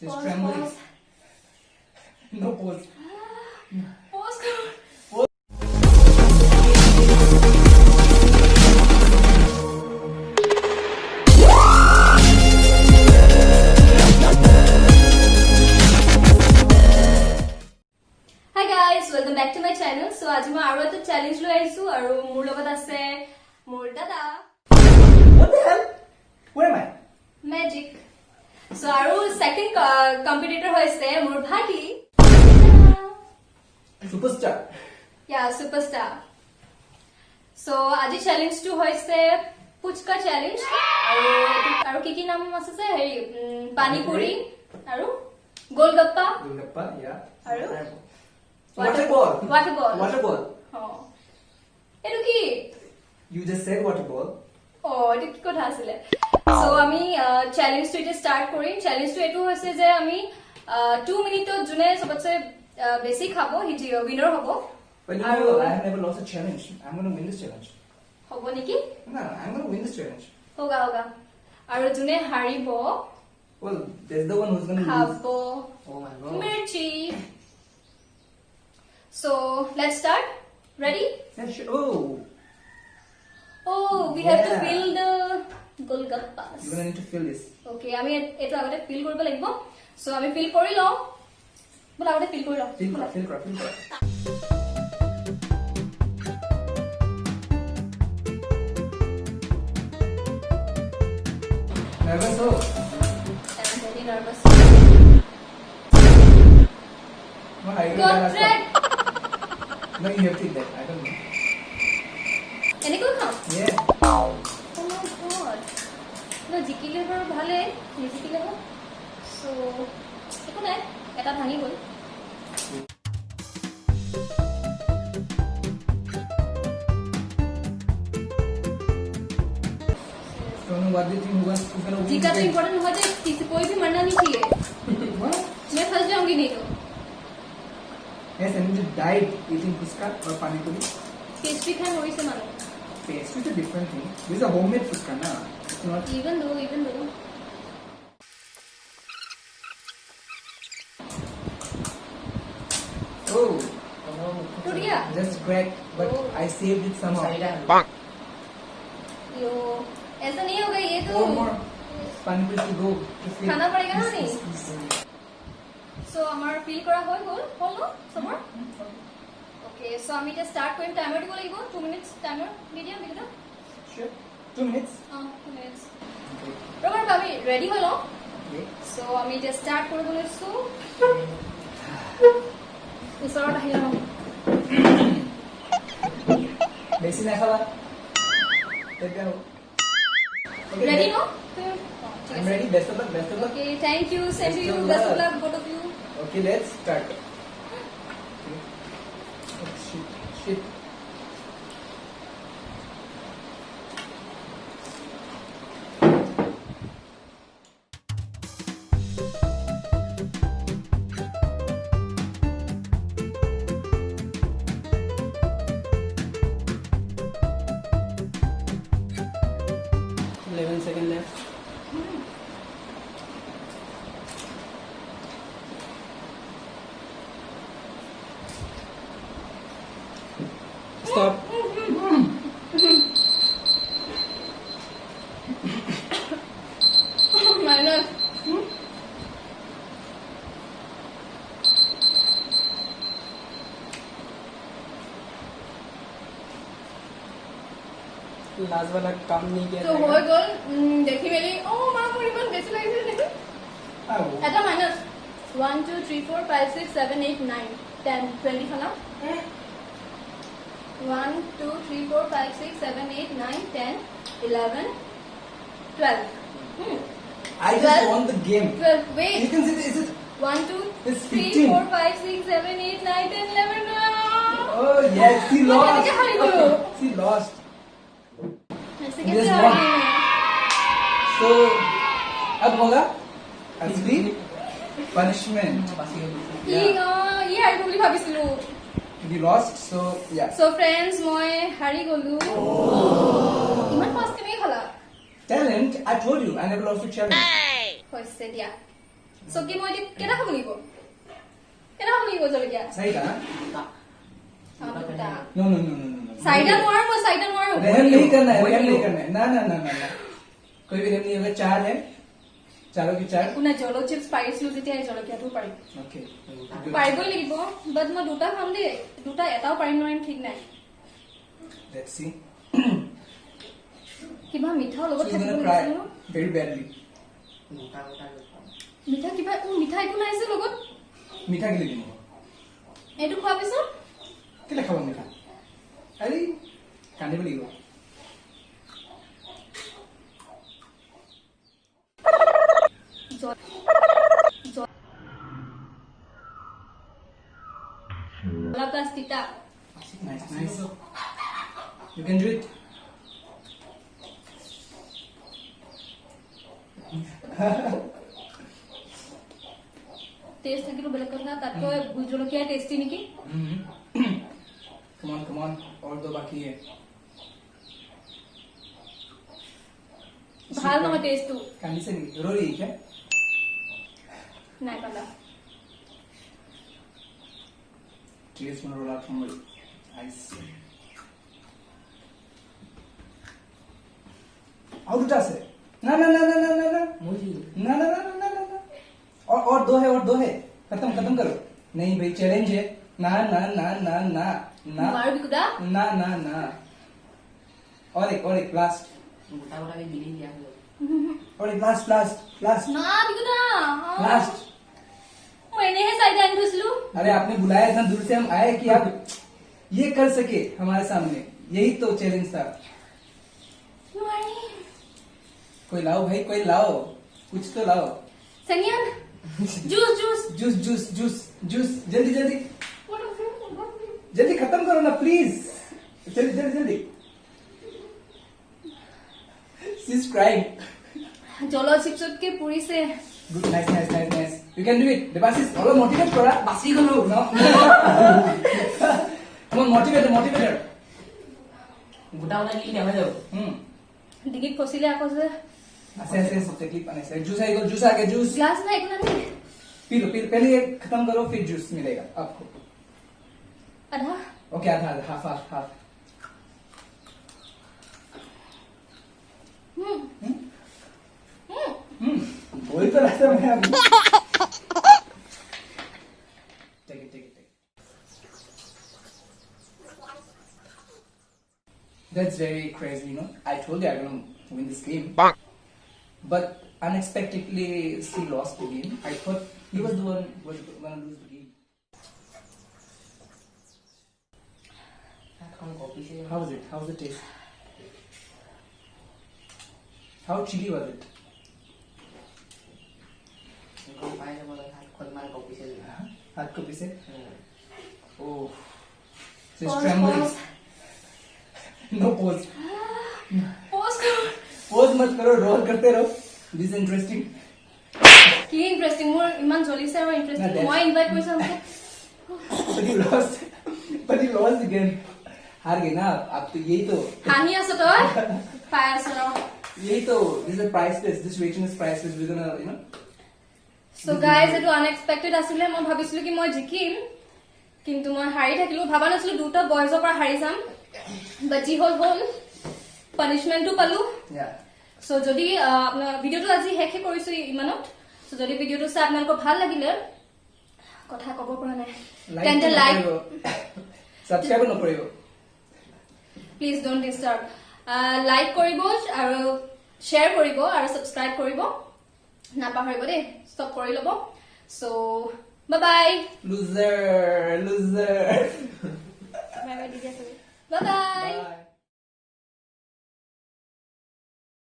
She's Pause, trembling. pause. No pose. Pause करो. Hi guys, welcome back to my channel. So আজি মই আৰু এটা challenge লৈ আহিছো আৰু মোৰ লগত আছে মোৰ দাদা What the hell? Where am I? Magic. So আৰু second competitor হৈছে মোৰ ভাইটি. Superstar. Yeah, superstar. So আজি challenge টো হৈছে পুচকা challenge আৰু কি নাম আছে যে হেৰি পানী পুৰি আৰু গোলগাপ্পা Golgappa, yeah. আৰু Water ball. Water ball. Water ball. এটো কি You just said water ball. এটো কি কথা আছিল সো আমি চ্যালেঞ্জ টো এটা স্টার্ট করি চ্যালেঞ্জ টো এটো হৈছে যে আমি 2 মিনিটত জুনে সবতছে বেশি খাবো হিটি উইনার হবো But you know, I have never lost a challenge. I'm going to win this challenge. হবো নেকি No, I'm going to win this challenge. হোগা আৰু জুনে হাৰিব Well, there's the one who's going to lose. খাবো Oh my god. Mirchi So let's start. Ready? Yeah, sure. Oh, Oh, we have to Yeah. fill the golgappas. you're going to need to fill this. Okay, আমি এটো আগতে feel কৰিব লাগিব so আমি feel কৰি লও বলা আগতে ফিল কৰি লও Fill crap. Nervous ho? I'm very nervous. No, I Good track. No, you have to eat that. I don't know. এনেকৈ খাও Yeah. Oh my god. না জিকিলে বাৰু ভালে নিজিকিলে সো একো নাই এটা ভাঙি গল So, what do you think who's going to win? Zika तो today? इम्पोर्टेंट हुआ तो किसी कोई भी मरना नहीं चाहिए What? मैं फंस जाऊंगी नहीं तो Yes, I need to died eating puska or pani puri. Pastry खाए वही से मानो Pastry is a different thing. This is a homemade puska, na? It's not. Even though Oh. टूट गया Just cracked, but Oh. I saved it somehow. यो ऐसा नहीं होगा ये तो Four more pani puri to go. To fill. खाना पड़ेगा ना Yes, नहीं? yes, yes. সো আমাৰ ফিল কৰা হৈ গল হল ন সবৰ ওকে সো আমি এটা স্টার্ট কৰিম টাইমাৰ দিব লাগিব 2 মিনিটস টাইমাৰ মিডিয়াম দিলা Sure. 2 minutes. 2 minutes Okay. Rubber ভাবি ৰেডি হৈ লও Okay. সো আমি এটা স্টার্ট কৰিব লৈছো ওচৰত আহি লও Besi na khala. Let's go. Okay, ready let- ন I'm ready. Best of luck. Best of luck. Okay, thank you. Same to you. Best of Best of luck. luck, both of you. Okay, let's start. Okay. Oh, shit. Second left. Stop. Minus. Last वाला काम नहीं किया So, হৈ গল দেখি মেলি মা মোৰ ইমান বেছি লাগিছে নেকি এটা মাইনাস 1 2 3 4 5 6 7 8 9 10 20 খানা 1 2 3 4 5 6 7 8 9 10 11 12 I just won the game. 12 wait You can see this is 1 2 It's 3 15. 4 5 6 7 8 9 10 11 oh yes, she मैं lost. कैसे हारी गई? She lost. ऐसे Just कैसे one. हारी मैं So अब होगा असली punishment. ये हारिব বুলি ভাবিছিলো You lost, so yeah. So friends, মই হাৰি গলো ইমান ফাষ্ট কেনেকৈ খালা Talent, I told you, I never lost a challenge. হৈছে দিয়া So কি মই কেটা খাব লাগিব জলকীয়া চাৰিটা দুটা no no no no no চাৰিটা নোৱাৰো रहम नहीं करना है, रहम नहीं करना है। ना ना ना ना ना कोई भी रहम नहीं होगा। 4 है, चारों की 4। কোনে জল চিপছ পাৰিছিলো যেতিয়া এই জলকীয়াটো পাৰিম ओके পাৰিবই লাগিব বাট মই দুটা খাম দেই দুটা এটাও পাৰিম নোৱাৰিম ঠিক নাই लेट्स सी কিবা মিঠাও লগত she's থাকিব gonna cry লাগিছিল very badly। মিঠা কিবা মিঠা একো নাই যে লগত मीठा के लिए दिन এইটো খোৱাৰ পিছত के लिए खावा मीठा अरे खाने को लियो Plastica. Nice, nice. You can do it. Test থাকিলো বেলেগ কথা তাতকৈ ভুল জলকীয়া টেস্টি নেকি Come on और दो बाकी है। ভাল নহয় টেস্টটো कानी से नहीं रो रही है क्या? নাই পালা Tears gonna roll out from my eyes। और उठा से ना ना ना ना ना ना ना ना ना ना ना ना और दो है खत्म करो। नहीं भाई चैलेंज है। ना ना ना ना ना ना मारू बिकुदा ना ना ना और एक लास्ट और एक लास्ट না বিকুদা लास्ट। মই এনেহে চাইডা আনি থৈছিলো अरे आपने बुलाया इतना दूर से हम आए कि आप ये कर सके हमारे सामने। यही तो चैलेंज था। নোৱাৰি कोई लाओ भाई कोई लाओ कुछ तो लाओ। संज्ञान जूस जूस जल्दी खत्म करो ना प्लीज। जल्दी She's crying। জল চিপছতকে পুৰিছে Good, nice। You can do it। Debasis, অলপ motivate কৰা। বাছি গলো ন। Come on, motivate her। ডিগিত ফচিলে আকৌ যে ऐसे तकलीफ आने से जूस आएगा जूस आ गया जूस গ্লাছ নাই একো নাই पी लो पहले ये खत्म करो फिर जूस मिलेगा आपको। আধা ओके आधा हाफ बोल तो रहा था मैं अभी। Take it। That's very crazy, you know। I told you I'm gonna win this game, but unexpectedly she lost the game। I thought he was the one who was gonna lose the game। How was it? How was the taste? How chilly was it? हाथ को पीसे। Oh, she's trembling। No pose। Pose मत करो, role करते रहो। This is interesting। কি interesting মোৰ ইমান জ্বলিছে আৰু ইন্টারেস্টিং না, মই ইনভাইট কৰিছো আমাক But you lost again। हार गए ना आप तो। यही तो হাঁহি আছ তই পাই আছ this is a priceless। This reaction is priceless। We're gonna, you know। So guys এটো আনএক্সপেক্টেড আছিলে মই ভাবিছিলো কি মই জিকিম কিন্তু মই হাৰি থাকিলো ভাবা নাছিলো দুটা বয়জৰ পৰা হাৰি যাম বাট যি হল পানিশমেন্টটো পালো Yeah। সো যদি আপোনাৰ ভিডিওটো আজি শেষে কৰিছো ইমানত সো যদি ভিডিওটো চাই আপোনালোকৰ ভাল লাগিলে কথা ক'ব পৰা নাই তেন্তে লাইক সাবস্ক্রাইব নকৰিব। প্লিজ ডোন্ট ডিস্টার্ব লাইক কৰিব আৰু শ্বেয়াৰ কৰিব আৰু সাবস্ক্ৰাইব কৰিব নাপাহৰিব দেই ষ্টপ কৰি ল'ব so bye bye Loser। Bye bye দিদি বাই বাই